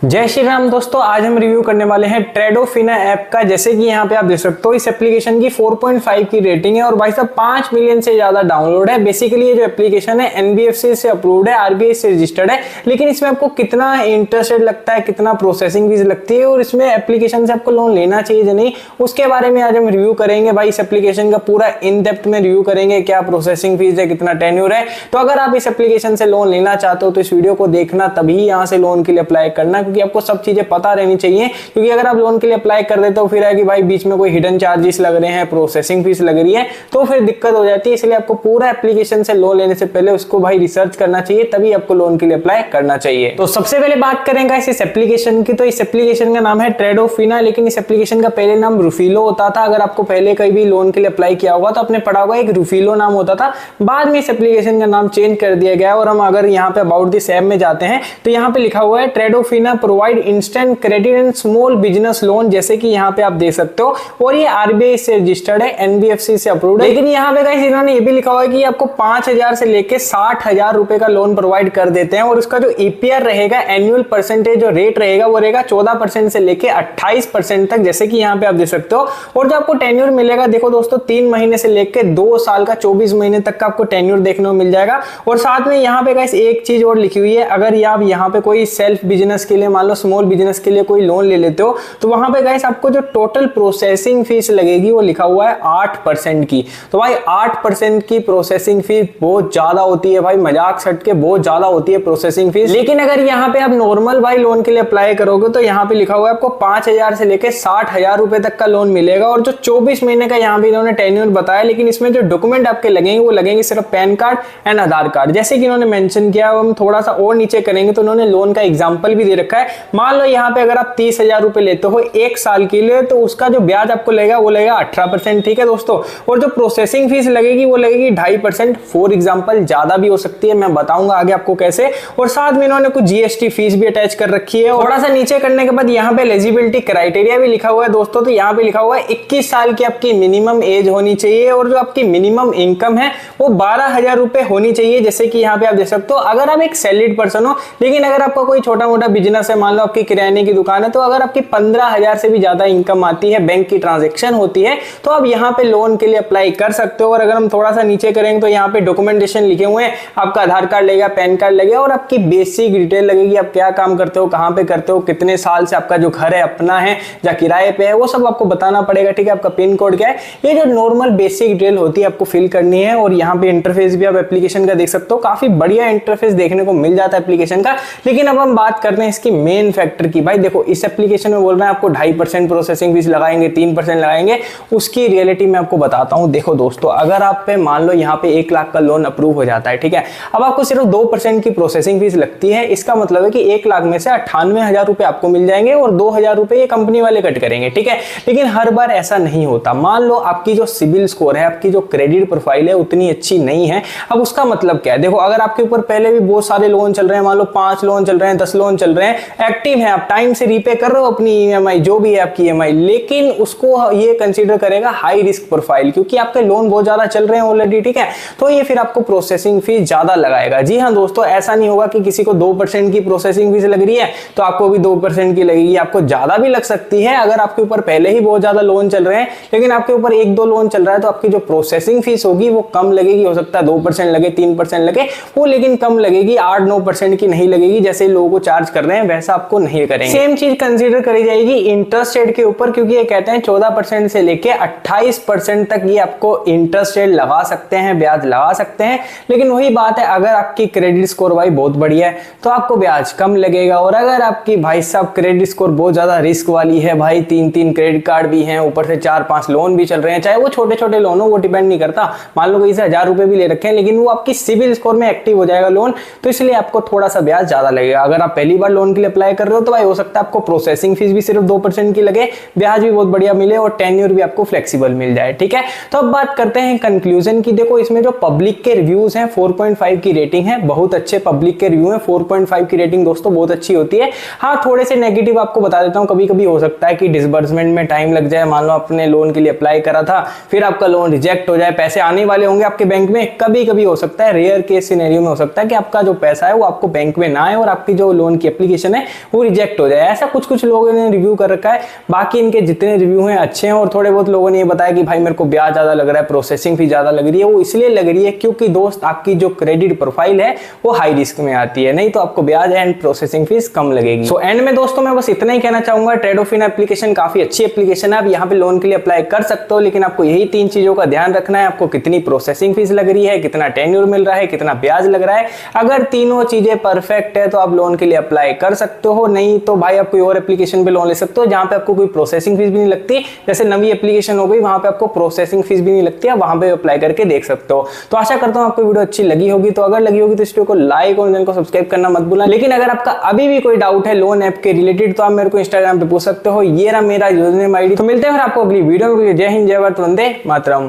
जय श्री राम दोस्तों, आज हम रिव्यू करने वाले हैं ट्रेडोफिना ऐप का। जैसे कि यहाँ पे आप देख सकते हो इस एप्लीकेशन की 4.5 की रेटिंग है और भाई साहब 5 मिलियन से ज्यादा डाउनलोड है। बेसिकली ये जो एप्लीकेशन है एनबीएफसी से अप्रूव्ड है, आरबीआई से रजिस्टर्ड है। लेकिन इसमें आपको कितना इंटरेस्ट रेट लगता है, कितना प्रोसेसिंग फीस लगती है और इसमें एप्लीकेशन से आपको लोन लेना चाहिए या नहीं, उसके बारे में आज हम रिव्यू करेंगे। भाई इस एप्लीकेशन का पूरा इन डेप्थ में रिव्यू करेंगे, क्या प्रोसेसिंग फीस है, कितना टेन्योर है। तो अगर आप इस एप्लीकेशन से लोन लेना चाहते हो तो इस वीडियो को देखना, तभी यहाँ से लोन के लिए अप्लाई करना, क्योंकि आपको सब चीजें पता रहनी चाहिए। क्योंकि अगर आप लोन के लिए अप्लाई कर देते हो फिर है कि भाई बीच में कोई हिडन चार्जेस लग रहे हैं, प्रोसेसिंग फीस लग रही है, तो फिर दिक्कत हो जाती है। इसलिए आपको पूरा एप्लीकेशन से लोन लेने से पहले उसको भाई रिसर्च करना चाहिए, तभी आपको लोन के लिए अप्लाई करना चाहिए। तो सबसे पहले बात करेंगे इस एप्लीकेशन की। तो इस एप्लीकेशन का नाम है ट्रेडोफिना, लेकिन इस एप्लीकेशन का पहले नाम रूफिलो होता था। अगर आपको पहले कहीं भी लोन के लिए अप्लाई किया होगा तो आपने पढ़ा होगा एक रूफिलो नाम होता था। बाद में इस एप्लीकेशन का नाम चेंज कर दिया गया। और हम अगर यहाँ पे अबाउट दिस ऐप में जाते हैं तो यहाँ पे लिखा हुआ है ट्रेडोफिना provide instant credit and small business loan, जैसे कि यहाँ पे आप देख सकते हो। और ये आरबीआई से रजिस्टर्ड है, एनबीएफसी से अप्रूव्ड है। लेकिन यहाँ पे गाइस इन्होंने ये भी लिखा हुआ है कि आपको 5,000 से लेके 60,000 रुपए का लोन प्रोवाइड कर देते हैं। और उसका जो ईपीआर रहेगा, एनुअल परसेंटेज जो रेट रहेगा वो रहेगा 14% से लेके 28% तक, जैसे कि यहाँ पे आप देख सकते हो। और जो आपको टेन्योर मिलेगा, देखो दोस्तों, 3 महीने से लेके 2 साल का 24 महीने तक का आपको टेन्योर देखने को मिल जाएगा। और साथ में यहाँ पे गाइस एक चीज और लिखी हुई है, अगर आप यहाँ पे कोई सेल्फ बिजनेस के लिए, मान लो स्मॉल बिजनेस के लिए कोई लोन ले लेते हो तो वहां पे गाइस आपको जो टोटल प्रोसेसिंग फीस लगेगी वो लिखा हुआ है 8% की। तो भाई 8% की प्रोसेसिंग फीस बहुत ज्यादा होती है भाई, मजाक सट के बहुत ज्यादा होती है प्रोसेसिंग फीस। लेकिन अगर यहाँ पे आप नॉर्मल भाई लोन के लिए अप्लाई करोगे तो यहाँ पे लिखा हुआ है आपको 5,000 से लेके 60,000 रुपए तक का लोन मिलेगा। और जो 24 महीने का यहाँ पे इन्होंने टेन्योर बताया, लेकिन इसमें जो डॉक्यूमेंट आपके लगेंगे वो लगेंगे सिर्फ pan card and Aadhaar card, जैसे कि इन्होंने मेंशन किया। हम थोड़ा सा और नीचे करेंगे तो इन्होंने लोन का एग्जाम्पल भी दे रखा है। मान लो यहाँ पे अगर आप 30,000 रुपए लेते हो 1 साल के लिए, तो उसका जो ब्याज आपको लगेगा वो लगेगा 18%, ठीक है दोस्तों। और जो प्रोसेसिंग फीस लगेगी वो लगेगी 2.5%। फॉर एग्जांपल ज्यादा भी हो सकती है, मैं बताऊंगा आगे आपको कैसे। और साथ में इन्होंने कुछ जीएसटी फीस भी अटैच कर रखी है। थोड़ा सा नीचे करने के बाद यहाँ पे एलिजिबिलिटी क्राइटेरिया भी लिखा हुआ है दोस्तों। तो यहाँ पे लिखा हुआ है 21 साल की आपकी मिनिमम एज होनी चाहिए और जो आपकी मिनिमम इनकम है वो 12,000 रुपए होनी चाहिए, जैसे कि यहाँ पे आप देख सकते हो। अगर आप एक सैलरीड पर्सन हो, लेकिन अगर आपका कोई छोटा मोटा बिजनेस है, मान लो आपकी किराने की दुकान है, तो अगर आपकी 15,000 से भी ज्यादा इनकम आती है, बैंक की ट्रांजैक्शन होती है, तो आप यहाँ पे लोन के लिए अप्लाई कर सकते हो। और अगर हम थोड़ा सा नीचे करेंगे तो यहाँ पे डॉक्यूमेंटेशन लिखे हुए हैं, आपका आधार कार्ड लगेगा, पैन कार्ड लगेगा और आपकी बेसिक डिटेल लगेगी। आप क्या काम करते हो, कहाँ पे करते हो, कितने साल से आपका जो घर है अपना है या किराए पे है, वो सब आपको बताना पड़ेगा, ठीक है। आपका पिन कोड क्या है, ये जो नॉर्मल बेसिक डिटेल होती है आपको फिल करनी है। और यहाँ पे इंटरफेस भी आप एप्लीकेशन का देख सकते हो, काफी बढ़िया इंटरफेस देखने को मिल जाता है एप्लीकेशन का। लेकिन अब हम बात करते हैं इसकी मेन फैक्टर की। भाई देखो, इस एप्लीकेशन में बोल रहे हैं आपको 2.5% प्रोसेसिंग फीस लगाएंगे, 3% लगाएंगे। उसकी रियलिटी में आपको बताता हूं। देखो दोस्तों, अगर आप पे मान लो यहाँ पे 1 लाख का लोन अप्रूव हो जाता है, ठीक है, अब आपको सिर्फ 2% की प्रोसेसिंग फीस लगती है। इसका मतलब है कि 1 लाख में से 98,000 रुपए आपको मिल जाएंगे और 2,000 रुपए ये कंपनी वाले कट करेंगे, ठीक है। लेकिन हर बार ऐसा नहीं होता। मान लो आपकी जो सिबिल स्कोर है, आपकी जो क्रेडिट प्रोफाइल है उतनी अच्छी नहीं है। अब उसका मतलब क्या है, देखो, अगर आपके ऊपर पहले भी बहुत सारे लोन चल रहे हैं, मान लो 5 लोन चल रहे हैं, 10 लोन चल रहे हैं, एक्टिव है, आप टाइम से रीपे कर रहे हो अपनी ईएमआई, जो भी है आपकी ईएमआई, लेकिन उसको ये कंसीडर करेगा हाई रिस्क प्रोफाइल, क्योंकि आपके लोन बहुत ज्यादा चल रहे हैं ऑलरेडी, ठीक है। तो ये फिर आपको प्रोसेसिंग फीस ज्यादा लगाएगा। जी हाँ दोस्तों, ऐसा नहीं होगा कि किसी को 2% की प्रोसेसिंग फीस लग रही है तो आपको भी 2% की लगेगी, आपको ज्यादा भी लग सकती है। अगर आपके ऊपर पहले ही बहुत ज्यादा लोन चल रहे हैं, लेकिन आपके ऊपर 1-2 लोन चल रहा है, तो आपकी जो प्रोसेसिंग फीस होगी वो कम लगेगी। हो सकता है 2% लगे, 3% लगे, वो लेकिन कम लगेगी, 8-9% की नहीं लगेगी। जैसे लोगों को चार्ज कर रहे हैं वैसा आपको नहीं करेंगे। सेम चीज कंसीडर करी जाएगी इंटरेस्ट रेट के ऊपर, क्योंकि ये कहते हैं 14% से लेके 28% तक ये आपको इंटरेस्ट रेट लगा सकते हैं, ब्याज लगा सकते हैं। लेकिन वही बात है, अगर आपकी क्रेडिट स्कोर भाई बहुत बढ़िया है तो आपको ब्याज कम लगेगा। और अगर आपकी भाई साहब क्रेडिट स्कोर बहुत ज्यादा रिस्क वाली है, भाई 3-3 क्रेडिट कार्ड भी हैं, ऊपर से 4-5 लोन भी चल रहे हैं, चाहे वो छोटे छोटे लोन हो, वो डिपेंड नहीं करता। मान लो किसी 1,000 रुपए भी ले रखे हैं, लेकिन वो आपकी सिविल स्कोर में एक्टिव हो जाएगा लोन, तो इसलिए आपको थोड़ा सा ब्याज ज्यादा लगेगा। अगर आप पहली बार लोन के लिए अप्लाई कर रहे हो तो भाई हो सकता है आपको प्रोसेसिंग फीस भी सिर्फ 2% की लगे, ब्याज भी बहुत बढ़िया मिले और टेन्योर भी आपको फ्लेक्सिबल मिल जाए, ठीक है। तो अब बात करते हैं कंक्लूजन की। देखो, इसमें जो पब्लिक के रिव्यूज हैं, 4.5 की रेटिंग है, बहुत अच्छे पब्लिक के रिव्यू हैं। 4.5 की रेटिंग दोस्तों बहुत अच्छी होती है। हाँ, थोड़े से नेगेटिव आपको बता देता हूँ। कभी कभी हो सकता है कि डिसबर्समेंट में टाइम लग जाए। मान लो आपने लोन के लिए अप्लाई करा था, फिर आपका लोन रिजेक्ट हो जाए, पैसे आने वाले होंगे आपके बैंक में, कभी कभी हो सकता है, रेयर केस सिनेरियो में हो सकता है कि आपका जो पैसा है वो आपको बैंक में ना आए और आपकी जो लोन की एप्लीकेशन एप्लीकेशन है वो रिजेक्ट हो जाए। ऐसा कुछ कुछ लोगों ने रिव्यू कर रखा है, बाकी इनके जितने रिव्यू हैं अच्छे हैं। और थोड़े बहुत लोगों ने ये बताया कि भाई मेरे को ब्याज ज्यादा लग रहा है, प्रोसेसिंग फीस ज्यादा लग रही है। वो इसलिए लग रही है क्योंकि दोस्त आपकी जो क्रेडिट प्रोफाइल है वो हाई रिस्क में आती है, नहीं तो आपको ब्याज एंड प्रोसेसिंग फीस कम लगेगी। सो एंड में दोस्तों मैं बस इतना ही कहना चाहूंगा, ट्रेडोफिना एप्लीकेशन काफी अच्छी एप्लीकेशन है, आप यहाँ पे लोन के लिए अप्लाई कर सकते हो, लेकिन आपको यही 3 चीजों का ध्यान रखना है। आपको कितनी प्रोसेसिंग फीस लग रही है, कितना टेन्योर मिल रहा है, कितना ब्याज लग रहा है। अगर तीनों चीजें परफेक्ट है तो आप लोन के लिए अप्लाई कर सकते हो, नहीं तो भाई आप कोई और एप्लीकेशन पे लोन ले सकते हो जहां पे आपको कोई प्रोसेसिंग फीस भी नहीं लगती। जैसे नवी एप्लीकेशन हो गई, वहां पे आपको प्रोसेसिंग फीस भी नहीं लगती है, वहां पे अप्लाई करके देख सकते हो। तो आशा करता हूं आपको वीडियो अच्छी लगी होगी। तो अगर लगी होगी तो इस वीडियो को लाइक और चैनल को सब्सक्राइब करना मत भूलना। लेकिन अगर आपका अभी भी कोई डाउट है लोन ऐप के रिलेटेड तो आप मेरे को इंस्टाग्राम पे पूछ सकते हो, ये रहा मेरा यूजरनेम आईडी। तो मिलते हैं फिर आपको अगली वीडियो में। जय हिंद, जय भारत, वंदे मातरम।